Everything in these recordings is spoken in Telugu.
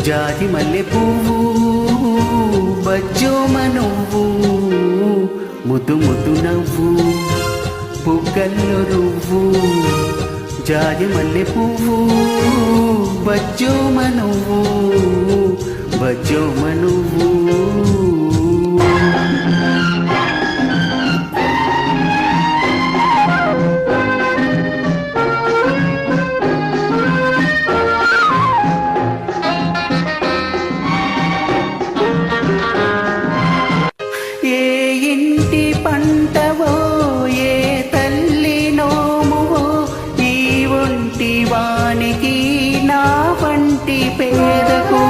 జాజి మల్లె పువ్వు బజ్జోమ నువ్వు ముద్దు ముద్దు నవ్వు బుగ్గల్లో రువ్వు జాజి మల్లె పువ్వు బజ్జోమ నువ్వు బజ్జోమ నువ్వు పంటవో ఏ తల్లి నోమువో ఈ ఒంటి వానికి నా వంటి పేదకు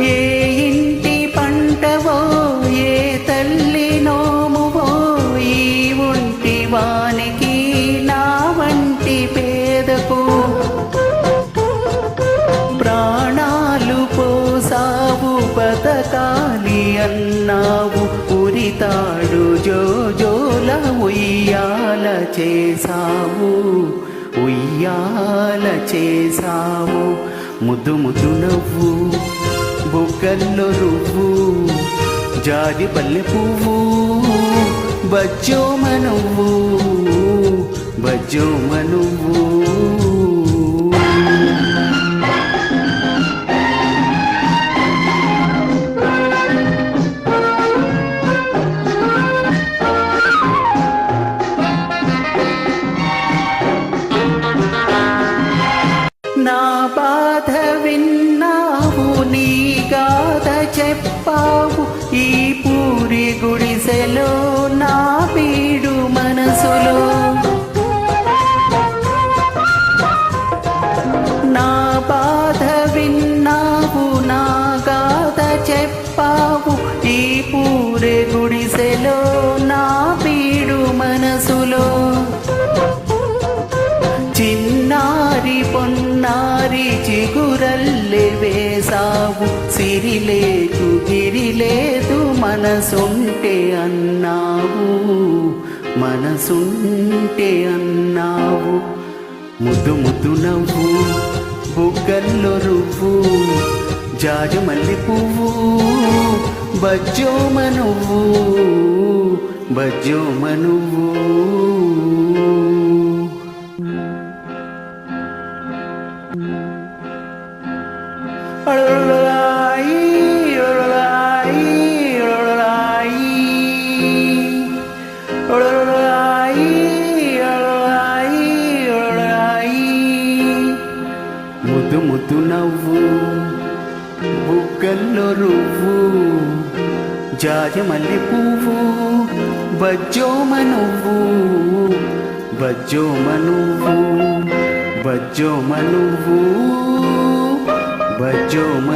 ఏ ఇంటి పంటవో ఏ తల్లి నోమువో ఈ ఒంటి వానికి నా వంటి పేదకు ప్రాణాలు పోసావు బతకాలి అన్నావు ఉరితాడు జోజోల ఉయ్యాల చేసావు ఉయ్యాల చేసావు ముద్దు ముద్దు నవ్వు బుగ్గల్లో రువ్వు జాజి పల్లె పువ్వు బజ్జోమ నువ్వు బజ్జోమ నువ్వు నా బాధ విన్నావు నీ గాథ చెప్పావు ఈ పూరి గుడిసెలో నా పీడు మనసులో నా బాధ విన్నావు నా గాథ చెప్పావు ఈ పూరి గుడిసెలో నా పీడు మనసులో చిన్నారి పొన్నారి చిగురల్లె వేసావు సిరిలేదు గిరిలేదు మనసుంటే అన్నావు మనసుంటే అన్నావు ముద్దు ముద్దు నవ్వు బుగ్గల్లో రువ్వు జాజి మల్లె పువ్వు బజ్జోమ నువ్వు బజ్జోమ నువ్వు ముద్దు ముద్దు నవ్వు బుగ్గల్లో రువ్వు జాజి మల్లె పువ్వు బజ్జోమ నువ్వు బజ్జోమ నువ్వు బజ్జోమ నువ్వు బజ్జోమ